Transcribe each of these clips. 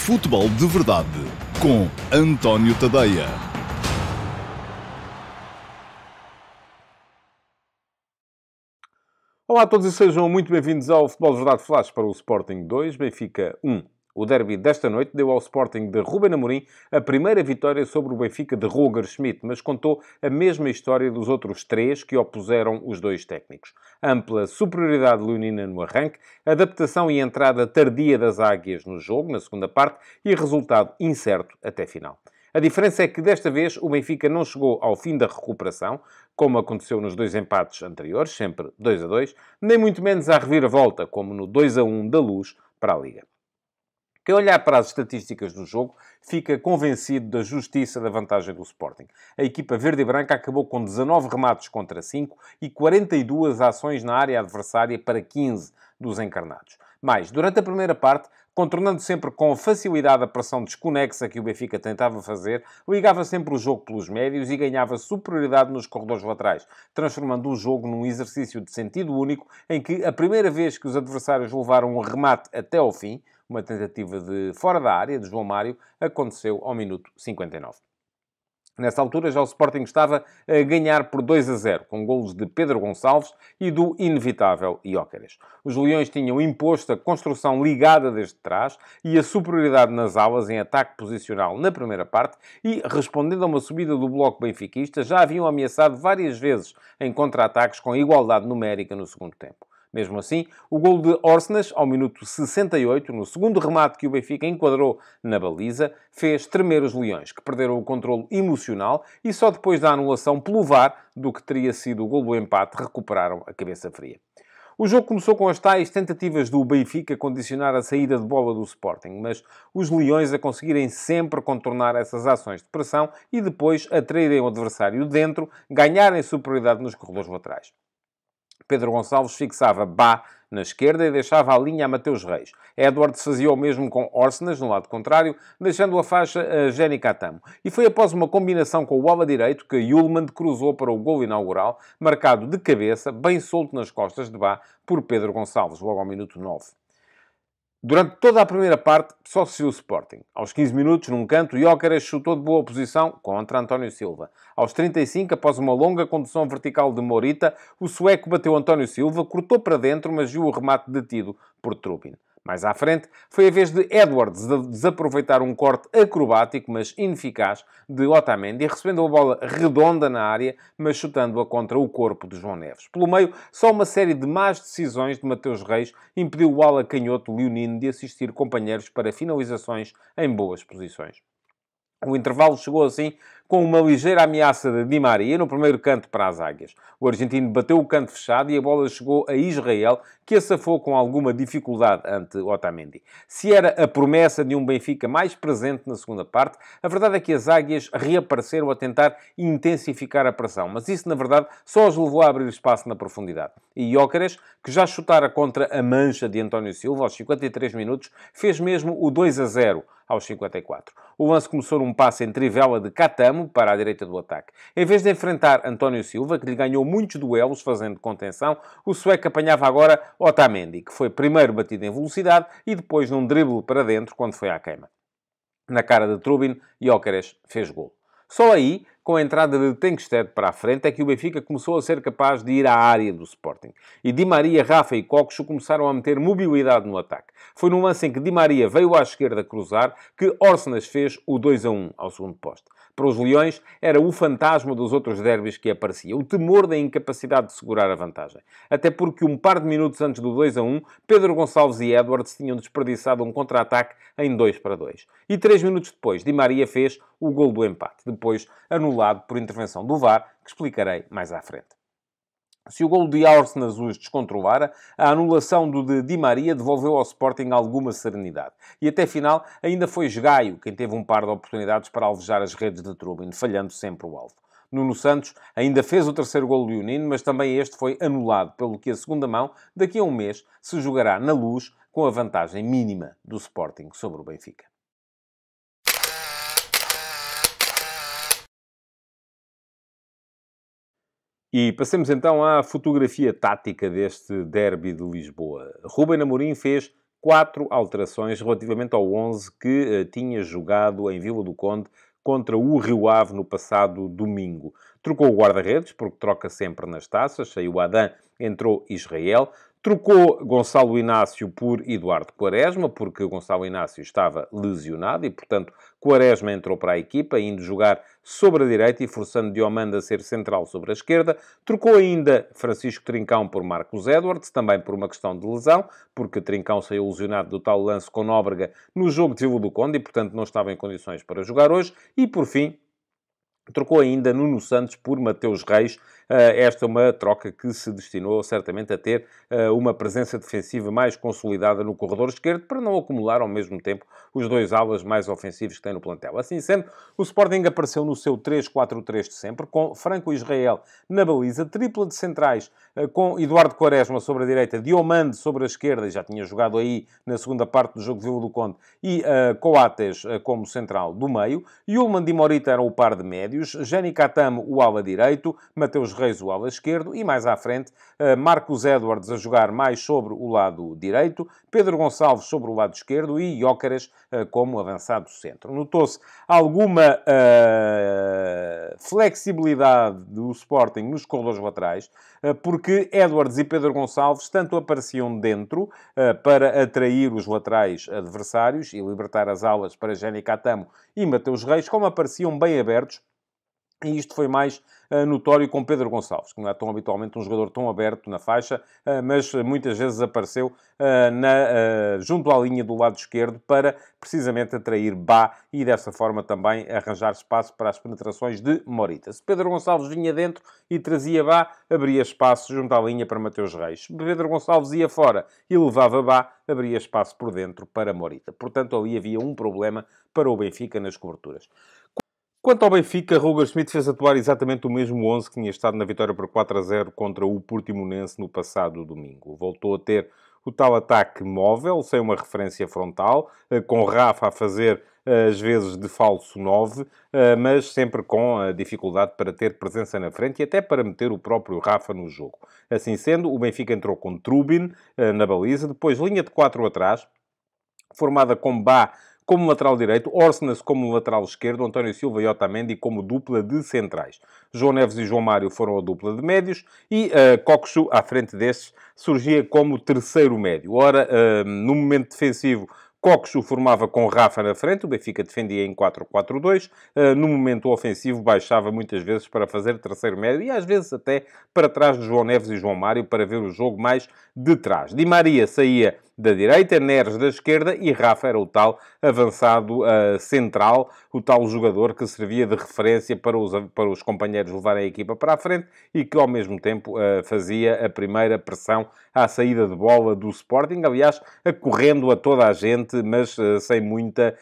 Futebol de Verdade com António Tadeia. Olá a todos e sejam muito bem-vindos ao Futebol de Verdade Flash para o Sporting 2, Benfica 1. O derby desta noite deu ao Sporting de Ruben Amorim a primeira vitória sobre o Benfica de Roger Schmidt, mas contou a mesma história dos outros três que opuseram os dois técnicos. Ampla superioridade leonina no arranque, adaptação e entrada tardia das águias no jogo, na segunda parte, e resultado incerto até final. A diferença é que desta vez o Benfica não chegou ao fim da recuperação, como aconteceu nos dois empates anteriores, sempre 2-2, nem muito menos à reviravolta, como no 2-1 da Luz para a Liga. Quem olhar para as estatísticas do jogo fica convencido da justiça da vantagem do Sporting. A equipa verde e branca acabou com 19 remates contra 5 e 42 ações na área adversária para 15 dos encarnados. Mas, durante a primeira parte, contornando sempre com facilidade a pressão desconexa que o Benfica tentava fazer, ligava sempre o jogo pelos médios e ganhava superioridade nos corredores laterais, transformando o jogo num exercício de sentido único em que, a primeira vez que os adversários levaram um remate até ao fim, uma tentativa de fora da área, de João Mário, aconteceu ao minuto 59. Nessa altura já o Sporting estava a ganhar por 2-0, com golos de Pedro Gonçalves e do inevitável Gyökeres. Os Leões tinham imposto a construção ligada desde trás e a superioridade nas alas em ataque posicional na primeira parte e, respondendo a uma subida do bloco benfiquista, já haviam ameaçado várias vezes em contra-ataques com igualdade numérica no segundo tempo. Mesmo assim, o golo de Orsnes, ao minuto 68, no segundo remate que o Benfica enquadrou na baliza, fez tremer os Leões, que perderam o controle emocional e só depois da anulação pelo VAR do que teria sido o golo do empate recuperaram a cabeça fria. O jogo começou com as tais tentativas do Benfica condicionar a saída de bola do Sporting, mas os Leões a conseguirem sempre contornar essas ações de pressão e depois atraírem o adversário dentro, ganharem superioridade nos corredores laterais. Pedro Gonçalves fixava Bá na esquerda e deixava a linha a Mateus Reis. Edwards fazia o mesmo com Orsnes, no lado contrário, deixando a faixa a Jenny Catamo. E foi após uma combinação com o ala direito que Yulman cruzou para o golo inaugural, marcado de cabeça, bem solto nas costas de Bá, por Pedro Gonçalves, logo ao minuto 9. Durante toda a primeira parte, só se viu o Sporting. Aos 15 minutos, num canto, Gyökeres chutou de boa posição contra António Silva. Aos 35, após uma longa condução vertical de Morita, o sueco bateu António Silva, cortou para dentro, mas viu o remate detido por Trubin. Mais à frente, foi a vez de Edwards de desaproveitar um corte acrobático, mas ineficaz, de Otamendi, recebendo a bola redonda na área, mas chutando-a contra o corpo de João Neves. Pelo meio, só uma série de más decisões de Mateus Reis impediu o ala canhoto leonino de assistir companheiros para finalizações em boas posições. O intervalo chegou assim com uma ligeira ameaça de Di Maria no primeiro canto para as águias. O argentino bateu o canto fechado e a bola chegou a Israel, que a safou com alguma dificuldade ante Otamendi. Se era a promessa de um Benfica mais presente na segunda parte, a verdade é que as águias reapareceram a tentar intensificar a pressão, mas isso, na verdade, só os levou a abrir espaço na profundidade. E Gyökeres, que já chutara contra a mancha de António Silva aos 53 minutos, fez mesmo o 2-0 aos 54. O lance começou num passe em trivela de Catamo para a direita do ataque. Em vez de enfrentar António Silva, que lhe ganhou muitos duelos fazendo contenção, o sueco apanhava agora Otamendi, que foi primeiro batido em velocidade e depois num drible para dentro quando foi à queima. Na cara de Trubin, Gyökeres fez gol. Só aí, com a entrada de Tengsted para a frente, é que o Benfica começou a ser capaz de ir à área do Sporting. E Di Maria, Rafa e Coxo começaram a meter mobilidade no ataque. Foi num lance em que Di Maria veio à esquerda cruzar que Orsnes fez o 2-1 ao segundo poste. Para os Leões, era o fantasma dos outros derbys que aparecia, o temor da incapacidade de segurar a vantagem. Até porque um par de minutos antes do 2-1, Pedro Gonçalves e Edwards tinham desperdiçado um contra-ataque em 2-2. E 3 minutos depois, Di Maria fez o gol do empate, depois anulado por intervenção do VAR, que explicarei mais à frente. Se o golo de Orsnes os descontrolara, a anulação do de Di Maria devolveu ao Sporting alguma serenidade. E até final ainda foi Gaio quem teve um par de oportunidades para alvejar as redes de Trubin, falhando sempre o alvo. Nuno Santos ainda fez o terceiro golo leonino, mas também este foi anulado, pelo que a segunda mão, daqui a um mês, se jogará na Luz com a vantagem mínima do Sporting sobre o Benfica. E passemos então à fotografia tática deste derby de Lisboa. Ruben Amorim fez 4 alterações relativamente ao 11 que tinha jogado em Vila do Conde contra o Rio Ave no passado domingo. Trocou o guarda-redes, porque troca sempre nas taças, saiu Adam, entrou Israel. Trocou Gonçalo Inácio por Eduardo Quaresma, porque Gonçalo Inácio estava lesionado e, portanto, Quaresma entrou para a equipa, indo jogar sobre a direita e forçando Diomande a ser central sobre a esquerda. Trocou ainda Francisco Trincão por Marcos Edwards, também por uma questão de lesão, porque Trincão saiu lesionado do tal lance com Nóbrega no jogo de Vila do Conde e, portanto, não estava em condições para jogar hoje. E, por fim, trocou ainda Nuno Santos por Mateus Reis. Esta é uma troca que se destinou certamente a ter uma presença defensiva mais consolidada no corredor esquerdo, para não acumular ao mesmo tempo os dois alas mais ofensivos que tem no plantel. Assim sendo, o Sporting apareceu no seu 3-4-3 de sempre, com Franco Israel na baliza, tripla de centrais, com Eduardo Quaresma sobre a direita, Diomande sobre a esquerda, já tinha jogado aí na segunda parte do jogo de Vila do Conde, e Coates como central do meio. Yulman e Morita eram o par de médios, Jani Catamo o ala direito, Mateus Reis o ala esquerdo, e mais à frente Marcos Edwards a jogar mais sobre o lado direito, Pedro Gonçalves sobre o lado esquerdo e Gyökeres como avançado centro. Notou-se alguma flexibilidade do Sporting nos corredores laterais, porque Edwards e Pedro Gonçalves tanto apareciam dentro para atrair os laterais adversários e libertar as alas para Jani Catamo e Mateus Reis, como apareciam bem abertos. E isto foi mais notório com Pedro Gonçalves, que não é tão habitualmente um jogador tão aberto na faixa, mas muitas vezes apareceu junto à linha do lado esquerdo para precisamente atrair Bá e dessa forma também arranjar espaço para as penetrações de Morita. Se Pedro Gonçalves vinha dentro e trazia Bá, abria espaço junto à linha para Mateus Reis. Se Pedro Gonçalves ia fora e levava Bá, abria espaço por dentro para Morita. Portanto, ali havia um problema para o Benfica nas coberturas. Quanto ao Benfica, Roger Schmidt fez atuar exatamente o mesmo 11 que tinha estado na vitória por 4-0 contra o Portimonense no passado domingo. Voltou a ter o tal ataque móvel, sem uma referência frontal, com Rafa a fazer às vezes de falso 9, mas sempre com a dificuldade para ter presença na frente e até para meter o próprio Rafa no jogo. Assim sendo, o Benfica entrou com Trubin na baliza, depois linha de 4 atrás, formada com Bá como lateral direito, Orsnes como lateral esquerdo, António Silva e Otamendi como dupla de centrais. João Neves e João Mário foram a dupla de médios e Coxu, à frente destes, surgia como terceiro médio. Ora, no momento defensivo, Coxu formava com Rafa na frente, o Benfica defendia em 4-4-2. No momento ofensivo, baixava muitas vezes para fazer terceiro médio e às vezes até para trás de João Neves e João Mário para ver o jogo mais de trás. Di Maria saía da direita, Neres da esquerda e Rafa era o tal avançado central, o tal jogador que servia de referência para os companheiros levarem a equipa para a frente e que ao mesmo tempo fazia a primeira pressão à saída de bola do Sporting, aliás, correndo a toda a gente, mas sem muita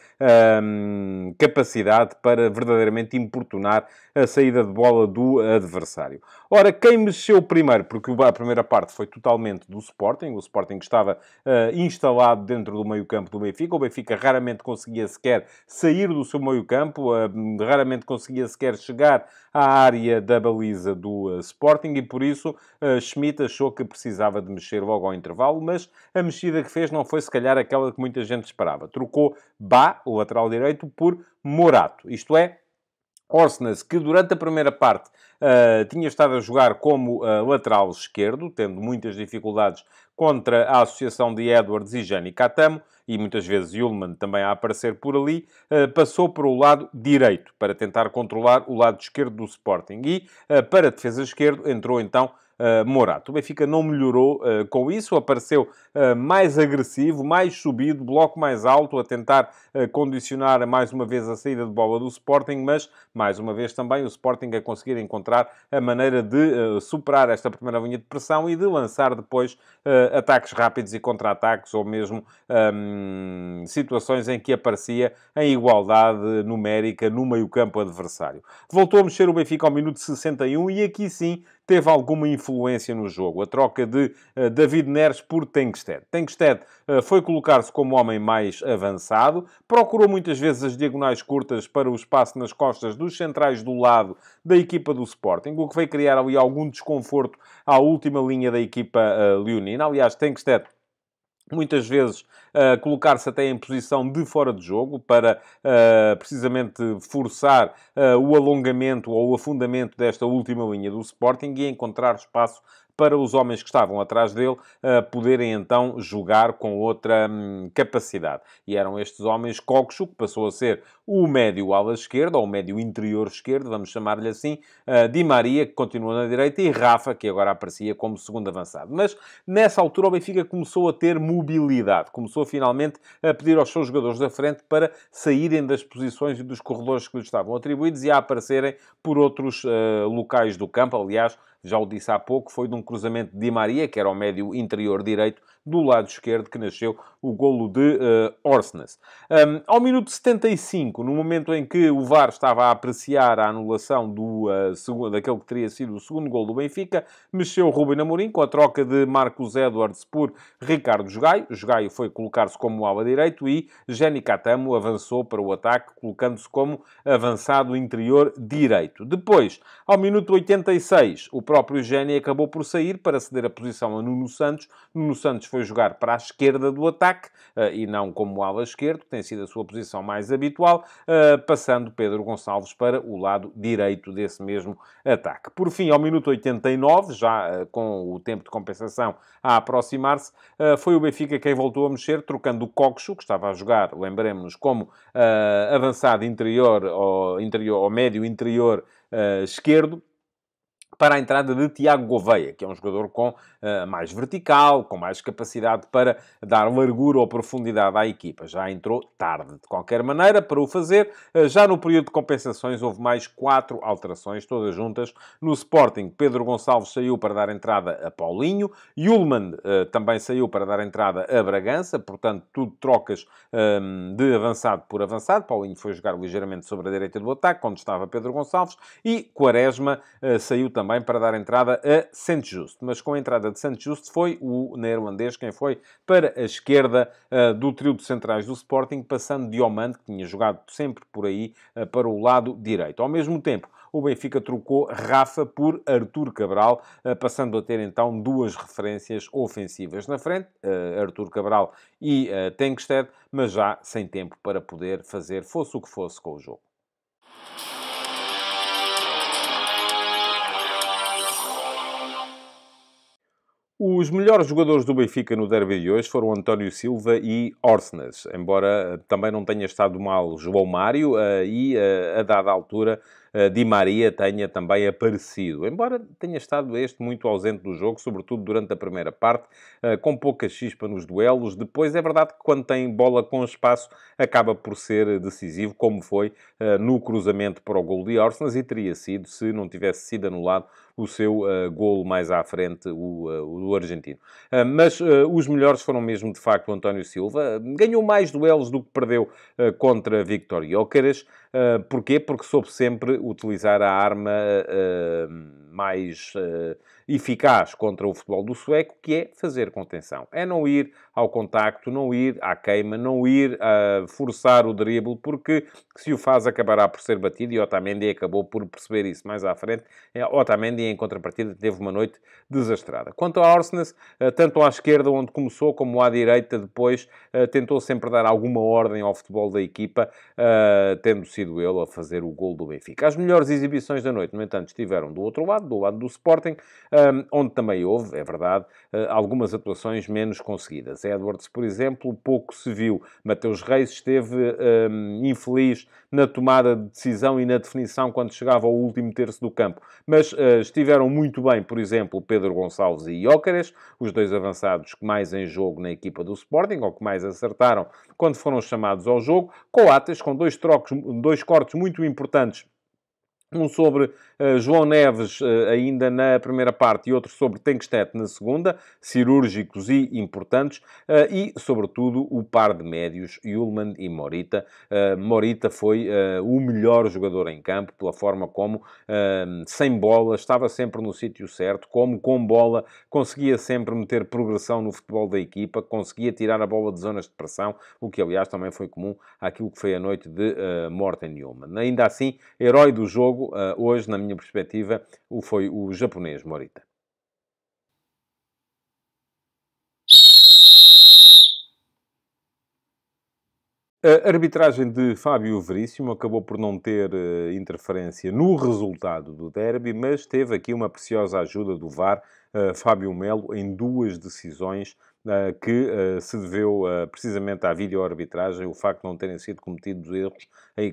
capacidade para verdadeiramente importunar a saída de bola do adversário. Ora, quem mexeu primeiro, porque a primeira parte foi totalmente do Sporting, o Sporting estava instalado dentro do meio-campo do Benfica, o Benfica raramente conseguia sequer sair do seu meio-campo, raramente conseguia sequer chegar à área da baliza do Sporting e por isso Schmidt achou que precisava de mexer logo ao intervalo, mas a mexida que fez não foi se calhar aquela que muita gente esperava. Trocou Bá, o lateral direito, por Morato, isto é, Orsnes, que durante a primeira parte tinha estado a jogar como lateral esquerdo, tendo muitas dificuldades contra a associação de Edwards e Jani Catamo, e muitas vezes Yulman também a aparecer por ali, passou para o lado direito, para tentar controlar o lado esquerdo do Sporting. E para a defesa esquerda entrou então Morato. O Benfica não melhorou com isso, apareceu mais agressivo, mais subido, bloco mais alto, a tentar condicionar mais uma vez a saída de bola do Sporting, mas mais uma vez também o Sporting a conseguir encontrar a maneira de superar esta primeira linha de pressão e de lançar depois ataques rápidos e contra-ataques, ou mesmo situações em que aparecia em igualdade numérica no meio-campo adversário. Voltou a mexer o Benfica ao minuto 61 e aqui sim teve alguma influência no jogo. A troca de David Neres por Tengsted. Tengsted foi colocar-se como homem mais avançado, procurou muitas vezes as diagonais curtas para o espaço nas costas dos centrais do lado da equipa do Sporting, o que veio criar ali algum desconforto à última linha da equipa leonina. Aliás, Tengsted muitas vezes colocar-se até em posição de fora de jogo para precisamente forçar o alongamento ou o afundamento desta última linha do Sporting e encontrar espaço para os homens que estavam atrás dele poderem então jogar com outra capacidade. E eram estes homens Coxo, que passou a ser o médio ala esquerdo, ou o médio interior esquerdo, vamos chamar-lhe assim, Di Maria, que continua na direita, e Rafa, que agora aparecia como segundo avançado. Mas nessa altura o Benfica começou a ter mobilidade, começou finalmente a pedir aos seus jogadores da frente para saírem das posições e dos corredores que lhes estavam atribuídos e a aparecerem por outros locais do campo. Aliás, já o disse há pouco, foi de um cruzamento de Di Maria, que era o médio interior direito, do lado esquerdo, que nasceu o golo de Orsnes. Ao minuto 75, no momento em que o VAR estava a apreciar a anulação daquele que teria sido o segundo golo do Benfica, mexeu Ruben Amorim com a troca de Marcos Edwards por Ricardo Jogaio. Jogaio foi colocar-se como ala direito e Jenny Catamo avançou para o ataque, colocando-se como avançado interior direito. Depois, ao minuto 86, o próprio Jenny acabou por sair para ceder a posição a Nuno Santos. Nuno Santos foi jogar para a esquerda do ataque e não como ala esquerdo, que tem sido a sua posição mais habitual, passando Pedro Gonçalves para o lado direito desse mesmo ataque. Por fim, ao minuto 89, já com o tempo de compensação a aproximar-se, foi o Benfica quem voltou a mexer, trocando o Coxo, que estava a jogar, lembremos-nos, como avançado interior ou médio interior esquerdo, para a entrada de Tiago Gouveia, que é um jogador com mais vertical, com mais capacidade para dar largura ou profundidade à equipa. Já entrou tarde. De qualquer maneira, para o fazer, já no período de compensações, houve mais 4 alterações, todas juntas. No Sporting, Pedro Gonçalves saiu para dar entrada a Paulinho. Yulman também saiu para dar entrada a Bragança. Portanto, tudo trocas de avançado por avançado. Paulinho foi jogar ligeiramente sobre a direita do ataque, onde estava Pedro Gonçalves. E Quaresma saiu também para dar entrada a Santos Justo. Mas com a entrada de Santos Justo foi o neerlandês quem foi para a esquerda do trio de centrais do Sporting, passando Diomande, que tinha jogado sempre por aí, para o lado direito. Ao mesmo tempo, o Benfica trocou Rafa por Artur Cabral, passando a ter então duas referências ofensivas na frente, Artur Cabral e Tengsted, mas já sem tempo para poder fazer fosse o que fosse com o jogo. Os melhores jogadores do Benfica no derby de hoje foram António Silva e Orsnes, embora também não tenha estado mal João Mário e, a dada altura, Di Maria tenha também aparecido. Embora tenha estado este muito ausente do jogo, sobretudo durante a primeira parte, com pouca chispa nos duelos. Depois, é verdade que quando tem bola com espaço, acaba por ser decisivo, como foi no cruzamento para o golo de Orsnes, e teria sido, se não tivesse sido anulado, o seu golo mais à frente, o argentino. Mas os melhores foram mesmo, de facto, o António Silva. Ganhou mais duelos do que perdeu contra Victor Gyökeres. Porquê? Porque soube sempre utilizar a arma mais eficaz contra o futebol do sueco, que é fazer contenção. É não ir ao contacto, não ir à queima, não ir a forçar o drible, porque se o faz acabará por ser batido, e Otamendi acabou por perceber isso mais à frente. Otamendi, em contrapartida, teve uma noite desastrada. Quanto a Orsnes, tanto à esquerda, onde começou, como à direita, depois, tentou sempre dar alguma ordem ao futebol da equipa, tendo sido ele a fazer o gol do Benfica. As melhores exibições da noite, no entanto, estiveram do outro lado, do lado do Sporting, onde também houve, é verdade, algumas atuações menos conseguidas. Edwards, por exemplo, pouco se viu. Mateus Reis esteve infeliz na tomada de decisão e na definição quando chegava ao último terço do campo. Mas estiveram muito bem, por exemplo, Pedro Gonçalves e Gyökeres, os dois avançados que mais em jogo na equipa do Sporting, ou que mais acertaram quando foram chamados ao jogo. Coates, com dois cortes muito importantes, um sobre João Neves, ainda na primeira parte, e outro sobre Tengsted na segunda, cirúrgicos e importantes, e, sobretudo, o par de médios, Yulman e Morita. Morita foi o melhor jogador em campo, pela forma como, sem bola, estava sempre no sítio certo, como com bola, conseguia sempre meter progressão no futebol da equipa, conseguia tirar a bola de zonas de pressão, o que, aliás, também foi comum àquilo que foi a noite de Morten Yulman. Ainda assim, herói do jogo, hoje, na minha perspectiva, foi o japonês Morita. A arbitragem de Fábio Veríssimo acabou por não ter interferência no resultado do derby, mas teve aqui uma preciosa ajuda do VAR, Fábio Melo, em duas decisões que se deveu precisamente à videoarbitragem, o facto de não terem sido cometidos erros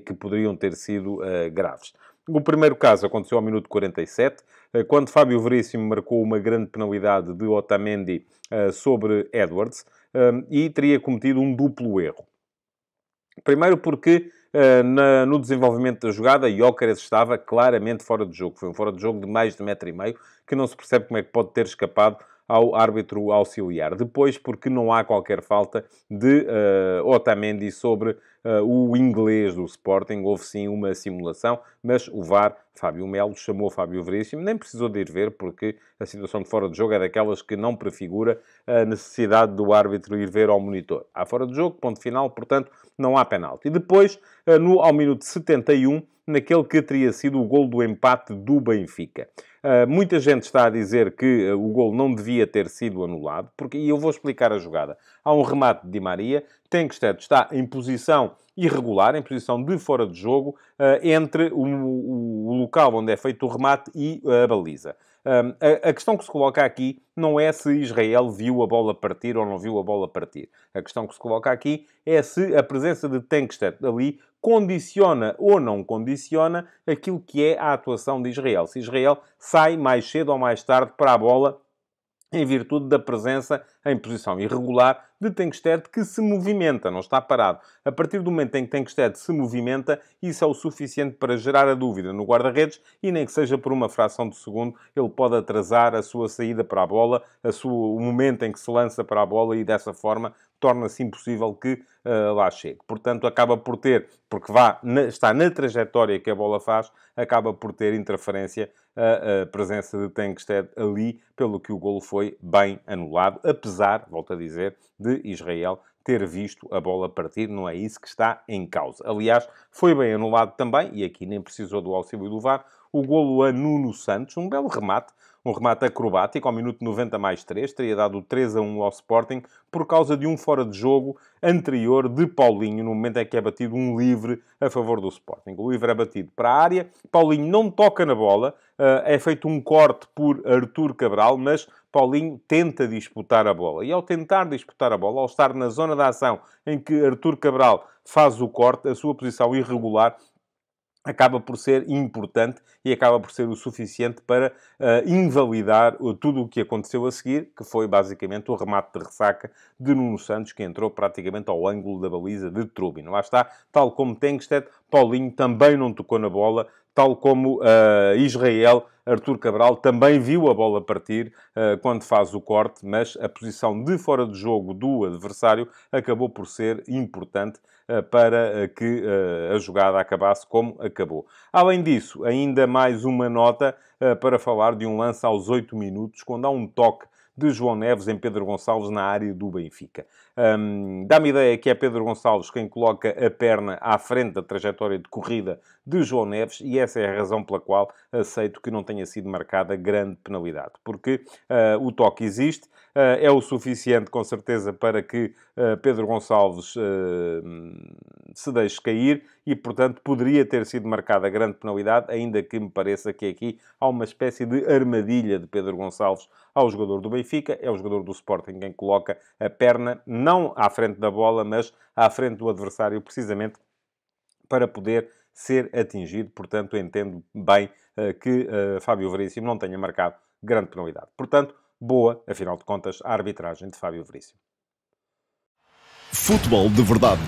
que poderiam ter sido graves. O primeiro caso aconteceu ao minuto 47, quando Fábio Veríssimo marcou uma grande penalidade de Otamendi sobre Edwards e teria cometido um duplo erro. Primeiro porque, no desenvolvimento da jogada, Gyökeres estava claramente fora de jogo. Foi um fora de jogo de mais de 1,5 m, que não se percebe como é que pode ter escapado ao árbitro auxiliar. Depois, porque não há qualquer falta de Otamendi sobre o inglês do Sporting. Houve sim uma simulação, mas o VAR, Fábio Melo, chamou Fábio Veríssimo. Nem precisou de ir ver, porque a situação de fora de jogo é daquelas que não prefigura a necessidade do árbitro ir ver ao monitor. Há fora de jogo, ponto final, portanto, não há penalti. E depois, ao minuto 71, naquele que teria sido o gol do empate do Benfica. Muita gente está a dizer que o gol não devia ter sido anulado, e eu vou explicar a jogada. Há um remate de Di Maria, Tenkstedt está em posição irregular, em posição de fora de jogo, entre o local onde é feito o remate e a baliza. A questão que se coloca aqui não é se Israel viu a bola partir ou não viu a bola partir. A questão que se coloca aqui é se a presença de Tenkstedt ali condiciona ou não condiciona aquilo que é a atuação de Israel. Se Israel sai mais cedo ou mais tarde para a bola em virtude da presença em posição irregular de Tenkstedt, que se movimenta, não está parado. A partir do momento em que Tenkstedt se movimenta, isso é o suficiente para gerar a dúvida no guarda-redes e nem que seja por uma fração de segundo, ele pode atrasar a sua saída para a bola, o momento em que se lança para a bola e dessa forma torna-se impossível que lá chegue. Portanto, acaba por ter, porque está na trajetória que a bola faz, acaba por ter interferência a presença de Tenkstedt ali, pelo que o golo foi bem anulado, apesar, volto a dizer, de Israel ter visto a bola partir. Não é isso que está em causa. Aliás, foi bem anulado também, e aqui nem precisou do auxílio do VAR, o golo a Nuno Santos, um belo remate, um remate acrobático, ao minuto 90 mais 3, teria dado 3-1 ao Sporting, por causa de um fora de jogo anterior de Paulinho, no momento em que é batido um livre a favor do Sporting. O livre é batido para a área, Paulinho não toca na bola, é feito um corte por Artur Cabral, mas Paulinho tenta disputar a bola. E ao tentar disputar a bola, ao estar na zona da ação em que Artur Cabral faz o corte, a sua posição irregular acaba por ser importante e acaba por ser o suficiente para invalidar tudo o que aconteceu a seguir, que foi basicamente o remate de ressaca de Nuno Santos, que entrou praticamente ao ângulo da baliza de Trubin. Lá está, tal como Tenkstedt, Paulinho também não tocou na bola, tal como Israel, Artur Cabral também viu a bola partir quando faz o corte, mas a posição de fora de jogo do adversário acabou por ser importante para que a jogada acabasse como acabou. Além disso, ainda mais uma nota para falar de um lance aos 8 minutos, quando há um toque de João Neves em Pedro Gonçalves na área do Benfica. Dá-me ideia que é Pedro Gonçalves quem coloca a perna à frente da trajetória de corrida de João Neves e essa é a razão pela qual aceito que não tenha sido marcada grande penalidade. Porque o toque existe, é o suficiente, com certeza, para que Pedro Gonçalves se deixe cair e, portanto, poderia ter sido marcada grande penalidade, ainda que me pareça que aqui há uma espécie de armadilha de Pedro Gonçalves ao jogador do Benfica. É o jogador do Sporting quem coloca a perna, não à frente da bola, mas à frente do adversário, precisamente para poder ser atingido. Portanto, entendo bem que Fábio Veríssimo não tenha marcado grande penalidade. Portanto, boa, afinal de contas, a arbitragem de Fábio Veríssimo. Futebol de verdade.